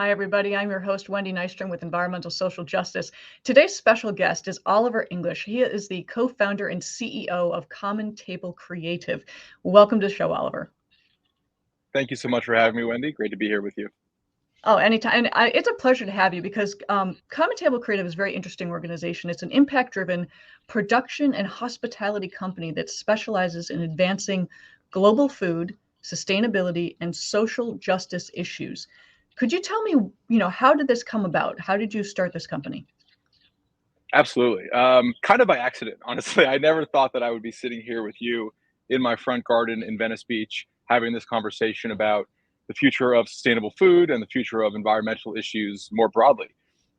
Hi, everybody. I'm your host, Wendy Nystrom with Environmental Social Justice. Today's special guest is Oliver English. He is the co-founder and CEO of Common Table Creative. Welcome to the show, Oliver. Thank you so much for having me, Wendy. Great to be here with you. Oh, anytime. And it's a pleasure to have you because Common Table Creative is a very interesting organization. It's an impact-driven production and hospitality company that specializes in advancing global food, sustainability, and social justice issues. Could you tell me, how did this come about? How did you start this company? Absolutely. Kind of by accident, honestly. I never thought that I would be sitting here with you in my front garden in Venice Beach, having this conversation about the future of sustainable food and the future of environmental issues more broadly.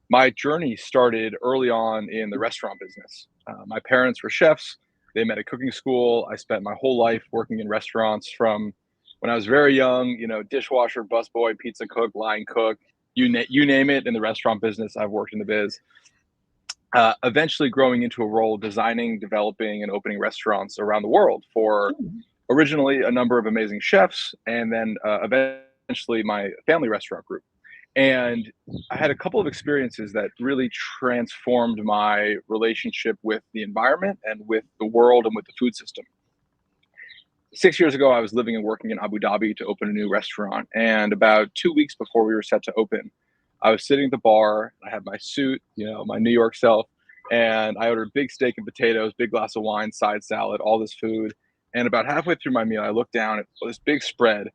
My journey started early on in the restaurant business. My parents were chefs. They met at cooking school. I spent my whole life working in restaurants from when I was very young, dishwasher, busboy, pizza cook, line cook, you name it in the restaurant business, I've worked in the biz. Eventually growing into a role designing, developing, and opening restaurants around the world for originally a number of amazing chefs, and then eventually my family restaurant group. And I had a couple of experiences that really transformed my relationship with the environment and with the world and with the food system. 6 years ago, I was living and working in Abu Dhabi to open a new restaurant. And about 2 weeks before we were set to open, I was sitting at the bar. I had my suit, my New York self, and I ordered big steak and potatoes, big glass of wine, side salad, all this food. And about halfway through my meal, I looked down at this big spread,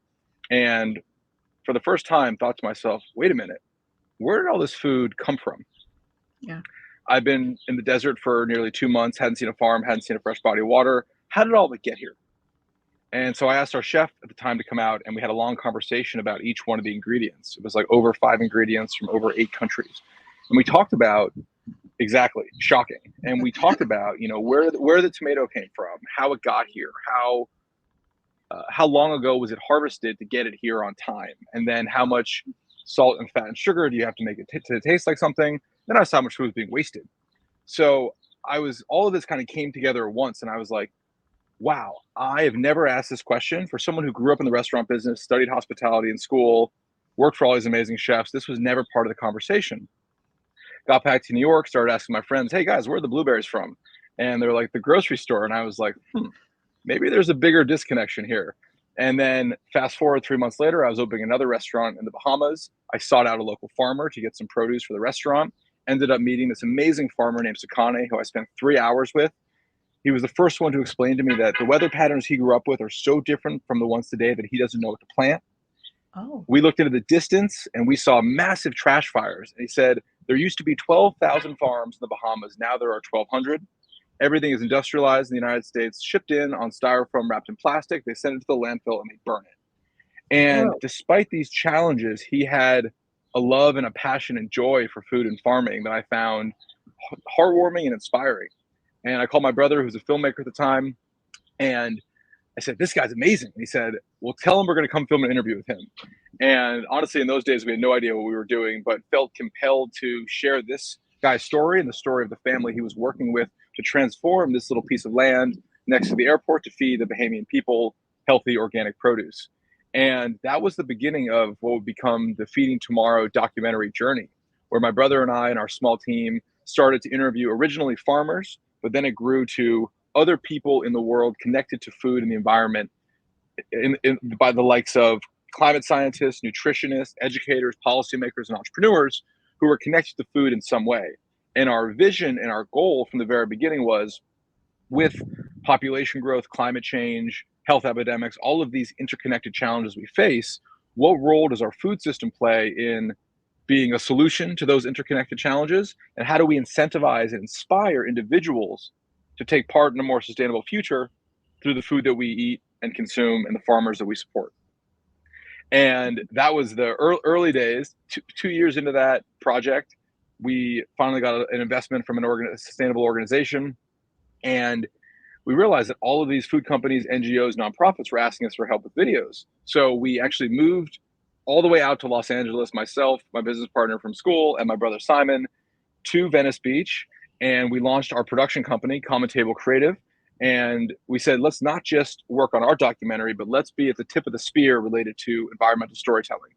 and for the first time, thought to myself, "Wait a minute, where did all this food come from?" Yeah. I've been in the desert for nearly 2 months, hadn't seen a farm, hadn't seen a fresh body of water. How did all of it get here? And so I asked our chef at the time to come out, and we had a long conversation about each one of the ingredients. It was like over 5 ingredients from over 8 countries. And we talked about, exactly, shocking. And we talked about, where the tomato came from, how it got here, how long ago was it harvested to get it here on time, and then how much salt and fat and sugar do you have to make it to taste like something. Then I saw how much food was being wasted. So all of this kind of came together at once, and I was like, wow, I have never asked this question for someone who grew up in the restaurant business, studied hospitality in school, worked for all these amazing chefs. This was never part of the conversation. Got back to New York, started asking my friends, "Hey guys, where are the blueberries from?" And they're like, "The grocery store." And I was like, maybe there's a bigger disconnection here. And then fast forward 3 months later, I was opening another restaurant in the Bahamas. I sought out a local farmer to get some produce for the restaurant. Ended up meeting this amazing farmer named 𝒂𝐸, who I spent 3 hours with. He was the first one to explain to me that the weather patterns he grew up with are so different from the ones today that he doesn't know what to plant. Oh. We looked into the distance and we saw massive trash fires. And he said, there used to be 12,000 farms in the Bahamas. Now there are 1,200. Everything is industrialized in the United States, shipped in on styrofoam wrapped in plastic. They send it to the landfill and they burn it. And despite these challenges, he had a love and a passion and joy for food and farming that I found heartwarming and inspiring. And I called my brother, who was a filmmaker at the time, and I said, "This guy's amazing." And he said, "Well, tell him we're going to come film an interview with him." And honestly, in those days, we had no idea what we were doing, but felt compelled to share this guy's story and the story of the family he was working with to transform this little piece of land next to the airport to feed the Bahamian people healthy organic produce. And that was the beginning of what would become the Feeding Tomorrow documentary journey, where my brother and I and our small team started to interview originally farmers, but then it grew to other people in the world connected to food and the environment by the likes of climate scientists, nutritionists, educators, policymakers, and entrepreneurs who were connected to food in some way. And our vision and our goal from the very beginning was, with population growth, climate change, health epidemics, all of these interconnected challenges we face, what role does our food system play in being a solution to those interconnected challenges? And how do we incentivize and inspire individuals to take part in a more sustainable future through the food that we eat and consume and the farmers that we support? And that was the early days. 2 years into that project, we finally got an investment from a sustainable organization. And we realized that all of these food companies, NGOs, nonprofits were asking us for help with videos. So we actually moved all the way out to Los Angeles, myself, my business partner from school, and my brother Simon, to Venice Beach. And we launched our production company, Common Table Creative. And we said, let's not just work on our documentary, but let's be at the tip of the spear related to environmental storytelling.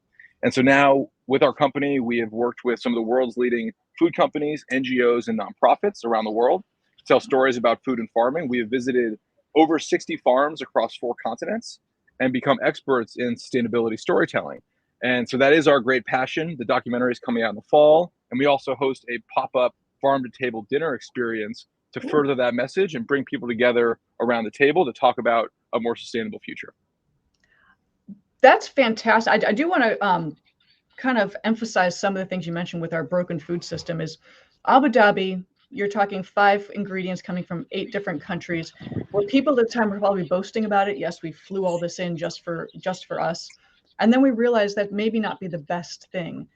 And so now with our company, we have worked with some of the world's leading food companies, NGOs, and nonprofits around the world to tell stories about food and farming. We have visited over 60 farms across 4 continents and become experts in sustainability storytelling. And so that is our great passion. The documentary is coming out in the fall, and we also host a pop-up farm-to-table dinner experience to further that message and bring people together around the table to talk about a more sustainable future. That's fantastic. I do want to kind of emphasize some of the things you mentioned with our broken food system. Is Abu Dhabi, you're talking 5 ingredients coming from 8 different countries, where people at the time were probably boasting about it. Yes, we flew all this in just for us. And then we realized that maybe not be the best thing.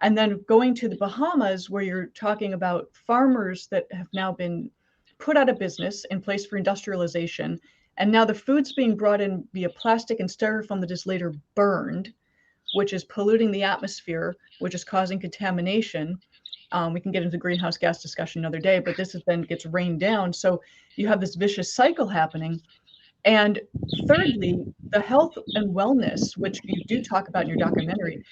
And then going to the Bahamas, where you're talking about farmers that have now been put out of business in place for industrialization. And now the food's being brought in via plastic and styrofoam that is later burned, which is polluting the atmosphere, which is causing contamination. We can get into the greenhouse gas discussion another day, but this is then gets rained down. So you have this vicious cycle happening. And thirdly, the health and wellness, which you do talk about in your documentary.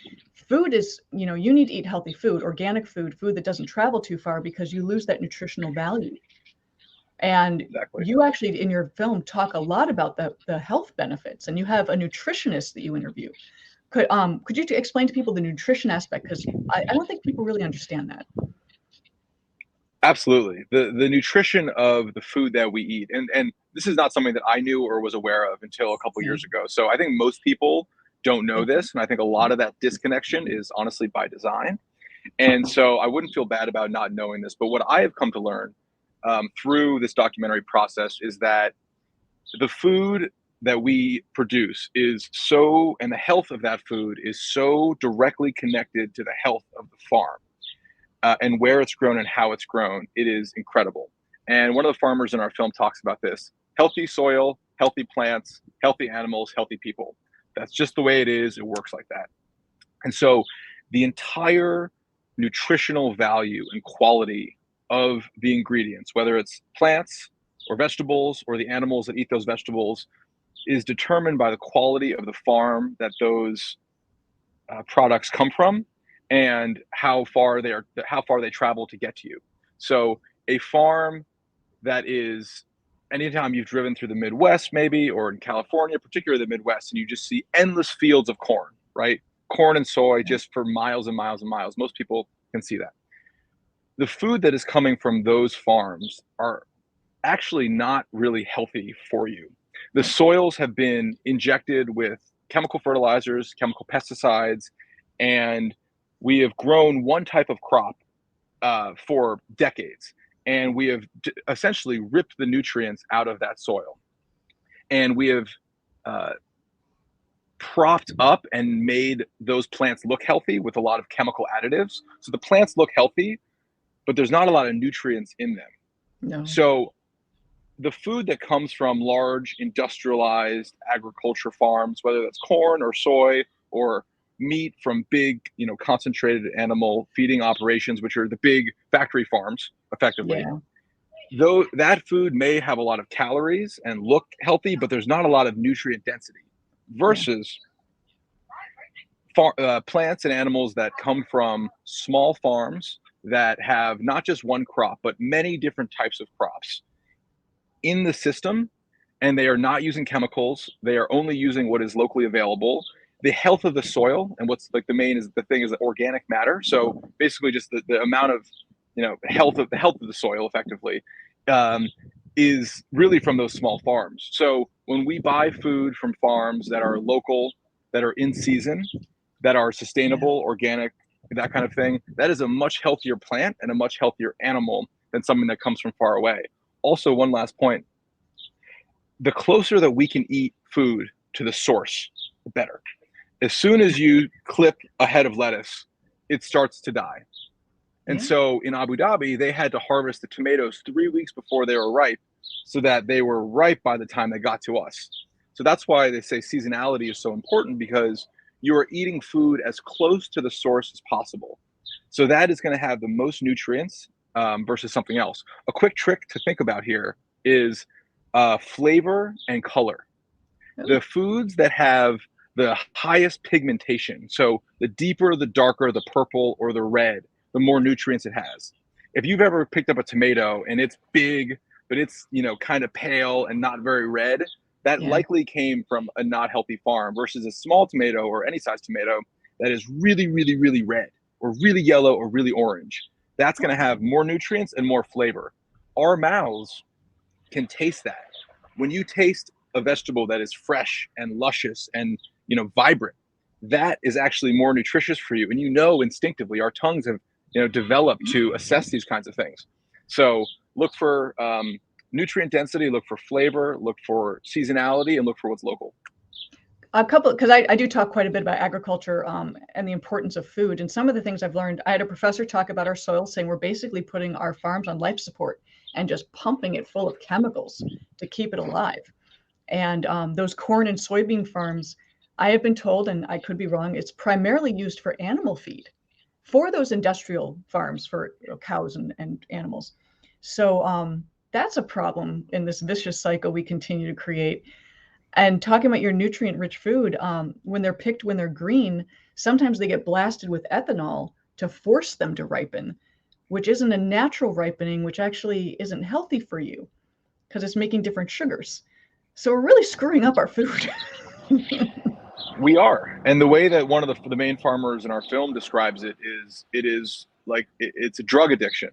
Food is, you need to eat healthy food, organic food, food that doesn't travel too far, because you lose that nutritional value. And Exactly. you actually, in your film, talk a lot about the health benefits, and you have a nutritionist that you interview. Could you explain to people the nutrition aspect? Because I don't think people really understand that. Absolutely. The nutrition of the food that we eat. And this is not something that I knew or was aware of until a couple years ago. So I think most people don't know this. And I think a lot of that disconnection is honestly by design. And so I wouldn't feel bad about not knowing this. But what I have come to learn through this documentary process is that the food that we produce is so, and the health of that food is so directly connected to the health of the farm. And where it's grown and how it's grown, it is incredible. And one of the farmers in our film talks about this: healthy soil, healthy plants, healthy animals, healthy people. That's just the way it is. It works like that. And so the entire nutritional value and quality of the ingredients, whether it's plants or vegetables or the animals that eat those vegetables, is determined by the quality of the farm that those products come from, and how far they travel to get to you. So a farm that is, anytime you've driven through the Midwest, maybe, or in California, particularly the Midwest, and you just see endless fields of corn, right? Corn and soy just for miles and miles and miles. Most people can see that. The food that is coming from those farms are actually not really healthy for you. The soils have been injected with chemical fertilizers, chemical pesticides, and we have grown one type of crop for decades, and we have essentially ripped the nutrients out of that soil, and we have propped up and made those plants look healthy with a lot of chemical additives. So the plants look healthy, but there's not a lot of nutrients in them. No. So the food that comes from large industrialized agriculture farms, whether that's corn or soy or meat from big, concentrated animal feeding operations, which are the big factory farms, effectively. Yeah. Though that food may have a lot of calories and look healthy, but there's not a lot of nutrient density, versus plants and animals that come from small farms that have not just one crop, but many different types of crops in the system, and they are not using chemicals. They are only using what is locally available. The health of the soil, and what's like the thing is the organic matter. So basically just the amount of, health of the soil effectively, is really from those small farms. So when we buy food from farms that are local, that are in season, that are sustainable, organic, that kind of thing, that is a much healthier plant and a much healthier animal than something that comes from far away. Also, one last point: the closer that we can eat food to the source, the better. As soon as you clip a head of lettuce, it starts to die. And so in Abu Dhabi, they had to harvest the tomatoes 3 weeks before they were ripe, so that they were ripe by the time they got to us. So that's why they say seasonality is so important, because you are eating food as close to the source as possible. So that is going to have the most nutrients versus something else. A quick trick to think about here is flavor and color. The foods that have the highest pigmentation. So the deeper, the darker, the purple or the red, the more nutrients it has. If you've ever picked up a tomato and it's big, but it's, you know, kind of pale and not very red, that Yeah. likely came from a not healthy farm, versus a small tomato or any size tomato that is really, really, really red or really yellow or really orange. That's going to have more nutrients and more flavor. Our mouths can taste that. When you taste a vegetable that is fresh and luscious and, you know, vibrant, that is actually more nutritious for you. And you know, instinctively, our tongues have, you know, developed to assess these kinds of things. So look for nutrient density, look for flavor, look for seasonality, and look for what's local. A couple, because I do talk quite a bit about agriculture and the importance of food. And some of the things I've learned, I had a professor talk about our soil, saying we're basically putting our farms on life support and just pumping it full of chemicals to keep it alive. And those corn and soybean farms, I have been told, and I could be wrong, it's primarily used for animal feed for those industrial farms for, you know, cows and animals. So that's a problem in this vicious cycle we continue to create. And talking about your nutrient-rich food, when they're picked when they're green, sometimes they get blasted with ethanol to force them to ripen, which isn't a natural ripening, which actually isn't healthy for you because it's making different sugars. So we're really screwing up our food. We are, and the way that one of the main farmers in our film describes it is like it's a drug addiction.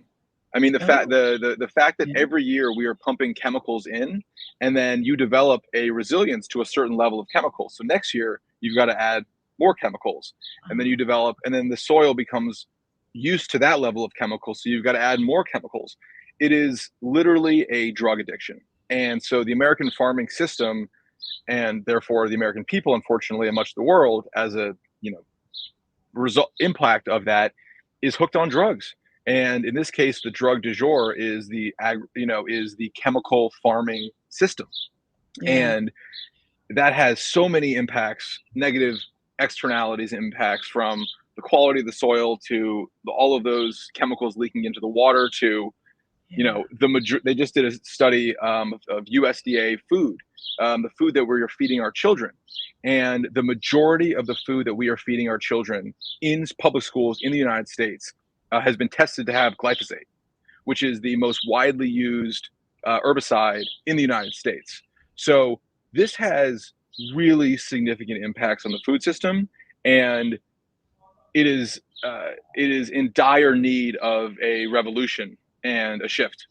I mean, the fact that Yeah. every year we are pumping chemicals in, and then you develop a resilience to a certain level of chemicals. So next year you've got to add more chemicals, and then you develop, and then the soil becomes used to that level of chemicals. So you've got to add more chemicals. It is literally a drug addiction, and so the American farming system, and therefore the American people, unfortunately, and much of the world, as a, you know, result impact of that, is hooked on drugs. And in this case, the drug du jour is the is the chemical farming system, Yeah. and that has so many impacts, negative externalities, impacts from the quality of the soil to all of those chemicals leaking into the water to, you know, they just did a study of USDA food, the food that we're feeding our children, and the majority of the food that we are feeding our children in public schools in the United States has been tested to have glyphosate, which is the most widely used herbicide in the United States. So this has really significant impacts on the food system, and it is in dire need of a revolution and a shift.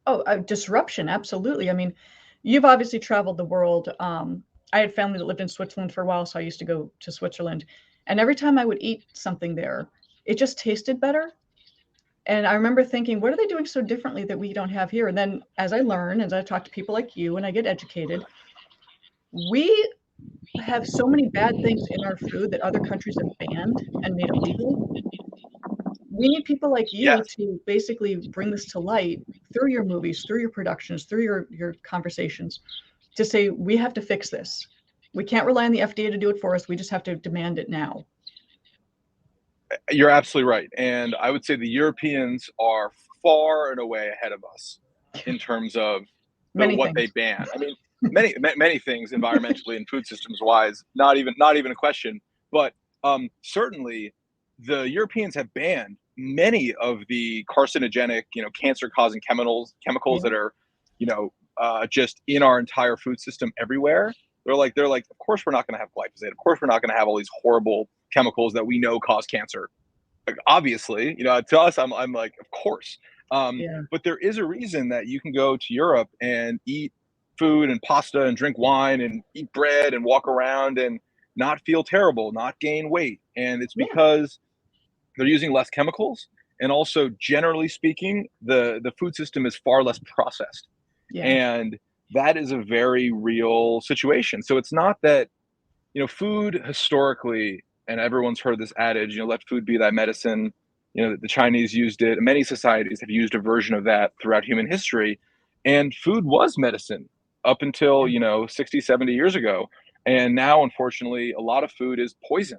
Oh, a disruption, absolutely. I mean, you've obviously traveled the world. I had family that lived in Switzerland for a while, so I used to go to Switzerland. And every time I would eat something there, it just tasted better. And I remember thinking, what are they doing so differently that we don't have here? And then as I learn, as I talk to people like you and I get educated, we have so many bad things in our food that other countries have banned and made illegal. We need people like you Yes, to basically bring this to light through your movies, through your productions, through your conversations, to say we have to fix this. We can't rely on the FDA to do it for us. We just have to demand it now. you're absolutely right. And I would say the Europeans are far and away ahead of us in terms of Many what they things. ban. I mean, many things environmentally and food systems wise, not even a question. But certainly, the Europeans have banned many of the carcinogenic, you know, cancer-causing chemicals Yeah. that are, you know, just in our entire food system everywhere. They're like, of course we're not going to have glyphosate. Of course we're not going to have all these horrible chemicals that we know cause cancer. Like, obviously, you know, to us, I'm like, of course. Yeah. But there is a reason that you can go to Europe and eat food and pasta and drink wine and eat bread and walk around and not feel terrible, not gain weight. And it's Yeah. because they're using less chemicals. And also, generally speaking, the food system is far less processed. Yeah. And that is a very real situation. So it's not that, you know, food historically, and everyone's heard this adage, you know, let food be thy medicine. You know, the Chinese used it. Many societies have used a version of that throughout human history. And food was medicine up until, Yeah. you know, 60, 70 years ago. And now, unfortunately, a lot of food is poison,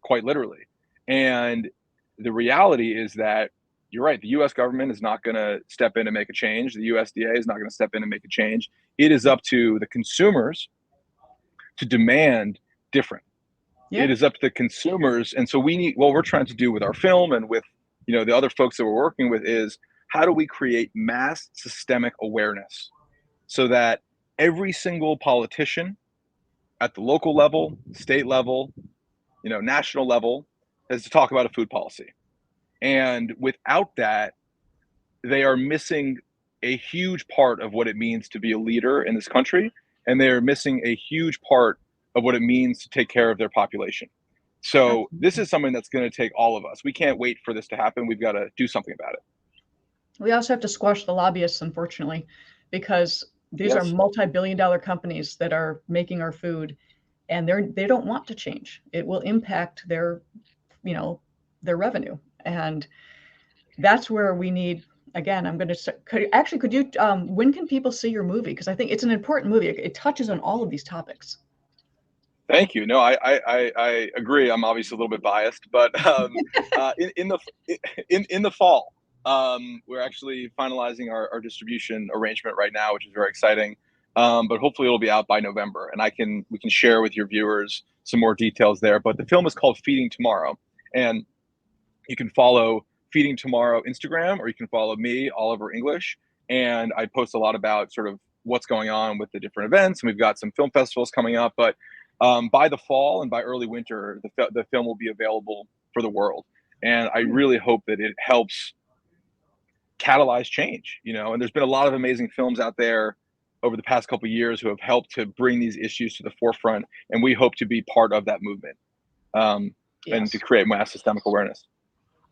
quite literally. And the reality is that you're right. The US government is not going to step in and make a change. The USDA is not going to step in and make a change. It is up to the consumers to demand different. Yeah. It is up to the consumers. And so we need, what we're trying to do with our film and with, you know, the other folks that we're working with is how do we create mass systemic awareness so that every single politician at the local level, state level, you know, national level has to talk about a food policy. And without that, they are missing a huge part of what it means to be a leader in this country. And they are missing a huge part of what it means to take care of their population. So this is something that's going to take all of us. We can't wait for this to happen. We've got to do something about it. We also have to squash the lobbyists, unfortunately, because these are multi-billion-dollar companies that are making our food, and they don't want to change. It will impact their, you know, their revenue, and that's where we need. Again, I'm going to could you when can people see your movie? Because I think it's an important movie. It touches on all of these topics. Thank you. No, I agree. I'm obviously a little bit biased, but in the fall, we're actually finalizing our distribution arrangement right now, which is very exciting. But hopefully it'll be out by November, and we can share with your viewers some more details there. But the film is called Feeding Tomorrow, and you can follow Feeding Tomorrow Instagram, or you can follow me, Oliver English, and I post a lot about sort of what's going on with the different events, and we've got some film festivals coming up. But by the fall and by early winter, the film will be available for the world, and I really hope that it helps catalyze change. You know, and there's been a lot of amazing films out there over the past couple of years who have helped to bring these issues to the forefront, and we hope to be part of that movement and to create mass systemic awareness.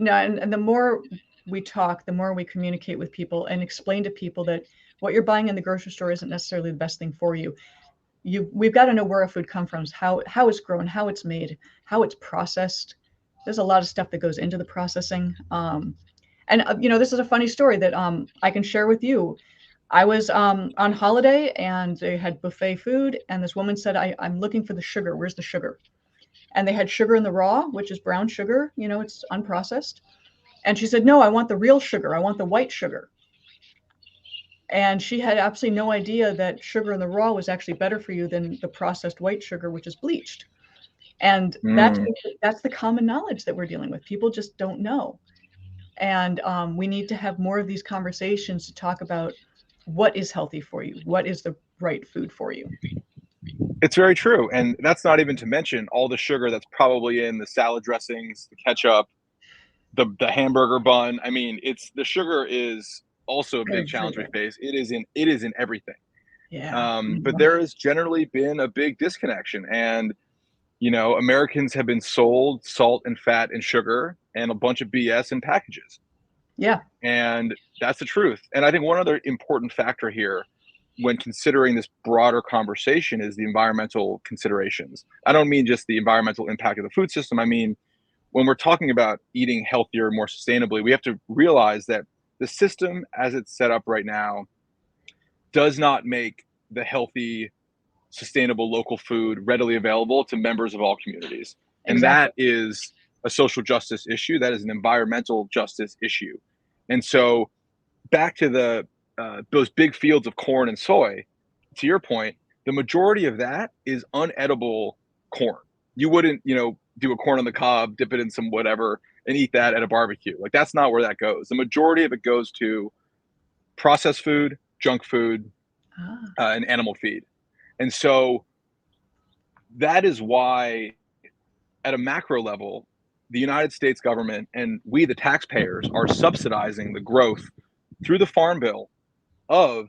No, and the more we talk, the more we communicate with people and explain to people that what you're buying in the grocery store isn't necessarily the best thing for you. We've got to know where a food comes from, how it's grown, how it's made, how it's processed. There's a lot of stuff that goes into the processing. And you know, this is a funny story that I can share with you. I was on holiday and they had buffet food, and this woman said, I'm looking for the sugar. Where's the sugar? And they had sugar in the raw, which is brown sugar. You know, it's unprocessed. And she said, no, I want the real sugar. I want the white sugar. And she had absolutely no idea that sugar in the raw was actually better for you than the processed white sugar, which is bleached. And that's the common knowledge that we're dealing with. People just don't know. And we need to have more of these conversations to talk about what is healthy for you, what is the right food for you. It's very true. And that's not even to mention all the sugar that's probably in the salad dressings, the ketchup, the hamburger bun. I mean, the sugar is also a big challenge we face. It is in everything. Yeah. But there has generally been a big disconnection, and you know, Americans have been sold salt and fat and sugar and a bunch of BS in packages. Yeah. And that's the truth. And I think one other important factor here when considering this broader conversation is the environmental considerations. I don't mean just the environmental impact of the food system. I mean, when we're talking about eating healthier, more sustainably, we have to realize that the system as it's set up right now does not make the healthy, sustainable local food readily available to members of all communities. And that is a social justice issue. That is an environmental justice issue. And so back to those big fields of corn and soy, to your point, the majority of that is unedible corn. You wouldn't, you know, do a corn on the cob, dip it in some whatever, and eat that at a barbecue. Like, that's not where that goes. The majority of it goes to processed food, junk food, and animal feed. And so that is why, at a macro level, the United States government and we, the taxpayers, are subsidizing the growth through the Farm Bill of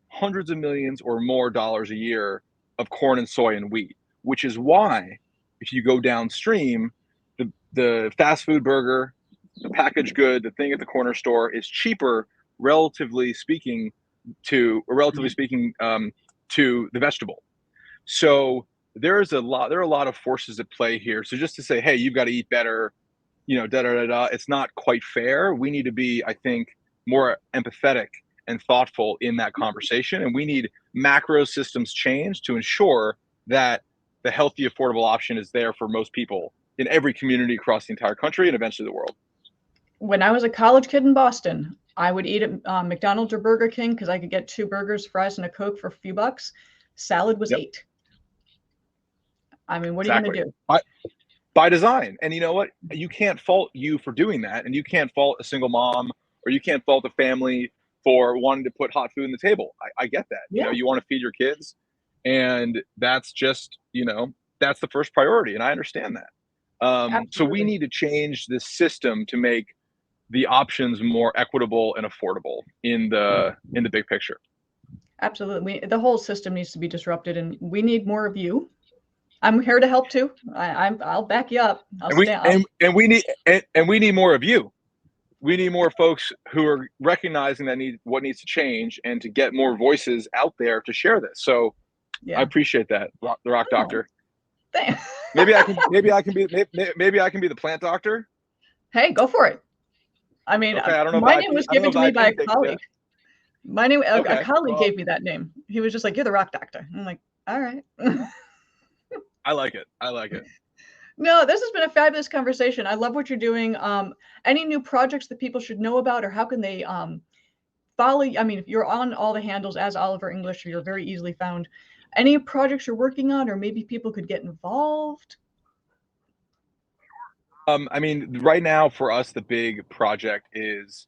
hundreds of millions or more dollars a year of corn and soy and wheat, which is why, if you go downstream, the fast food burger, the packaged good, the thing at the corner store is cheaper, relatively speaking, to the vegetable. So there are a lot of forces at play here. So just to say, hey, you've got to eat better, you know, it's not quite fair. We need to be, I think, more empathetic and thoughtful in that conversation. And we need macro systems change to ensure that the healthy, affordable option is there for most people in every community across the entire country and eventually the world. When I was a college kid in Boston, I would eat at McDonald's or Burger King because I could get 2 burgers, fries, and a Coke for a few bucks. Salad was $8. I mean, what are you going to do? By design. And you know what? You can't fault you for doing that, and you can't fault a single mom, or you can't fault a family for wanting to put hot food on the table. I get that. Yeah. You know, you want to feed your kids, and that's just, you know, that's the first priority, and I understand that. So we need to change the system to make the options more equitable and affordable in the big picture. Absolutely. The whole system needs to be disrupted, and we need more of you. I'm here to help too. I'll back you up. And we need more of you. We need more folks who are recognizing that what needs to change, and to get more voices out there to share this. So yeah. I appreciate that, the Rock Doctor. Thanks. maybe I can be the plant doctor. Hey, go for it. I mean, okay, I don't know. My name was given to me by a colleague. My name, a colleague gave me that name. He was just like, "You're the Rock Doctor." I'm like, "All right." I like it. I like it. No, this has been a fabulous conversation. I love what you're doing. Any new projects that people should know about, or how can they follow? I mean, if you're on all the handles as Oliver English, you're very easily found. Any projects you're working on, or maybe people could get involved? I mean, right now for us, the big project is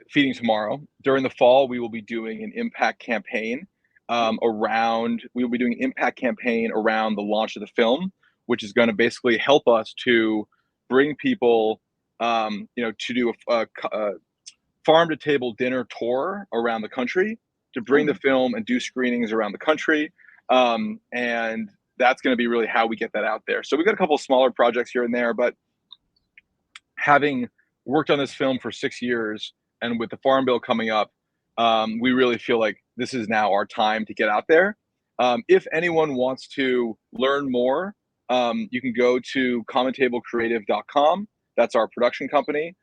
Feeding Tomorrow. During the fall, we will be doing an impact campaign around the launch of the film, which is going to basically help us to bring people, you know, to do a farm to table dinner tour around the country, to bring the film and do screenings around the country. And that's going to be really how we get that out there. So we've got a couple of smaller projects here and there, but having worked on this film for 6 years, and with the Farm Bill coming up, we really feel like this is now our time to get out there. If anyone wants to learn more, you can go to 𝐂𝐸𝒻𝒒𝒆𝒄.com. That's our production company.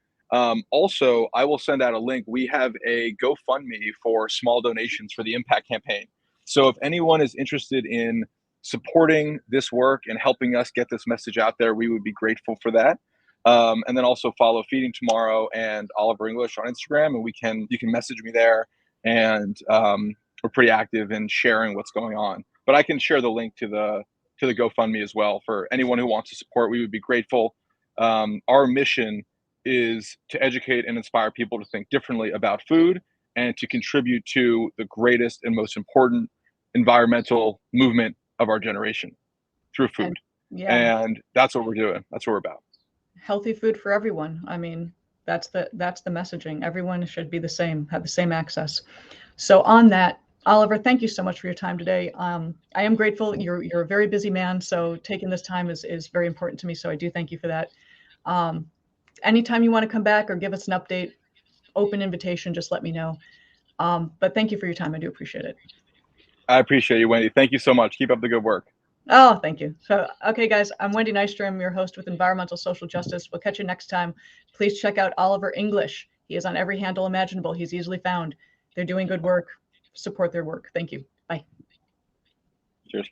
Also, I will send out a link. We have a GoFundMe for small donations for the impact campaign. So if anyone is interested in supporting this work and helping us get this message out there, we would be grateful for that. And then also follow Feeding Tomorrow and Oliver English on Instagram, and you can message me there, and we're pretty active in sharing what's going on. But I can share the link to the GoFundMe as well for anyone who wants to support. We would be grateful. Our mission is to educate and inspire people to think differently about food, and to contribute to the greatest and most important environmental movement of our generation through food. And that's what we're doing. That's what we're about. Healthy food for everyone. I mean, that's the messaging. Everyone should be the same, have the same access. So on that, Oliver, thank you so much for your time today. I am grateful. You're a very busy man, so taking this time is very important to me. So I do thank you for that. Anytime you want to come back or give us an update, open invitation, just let me know. But thank you for your time. I do appreciate it. I appreciate you, Wendy. Thank you so much. Keep up the good work. Oh, thank you. So, okay, guys, I'm Wendy Nystrom, your host with Environmental Social Justice. We'll catch you next time. Please check out Oliver English. He is on every handle imaginable. He's easily found. They're doing good work. Support their work. Thank you. Bye. Cheers.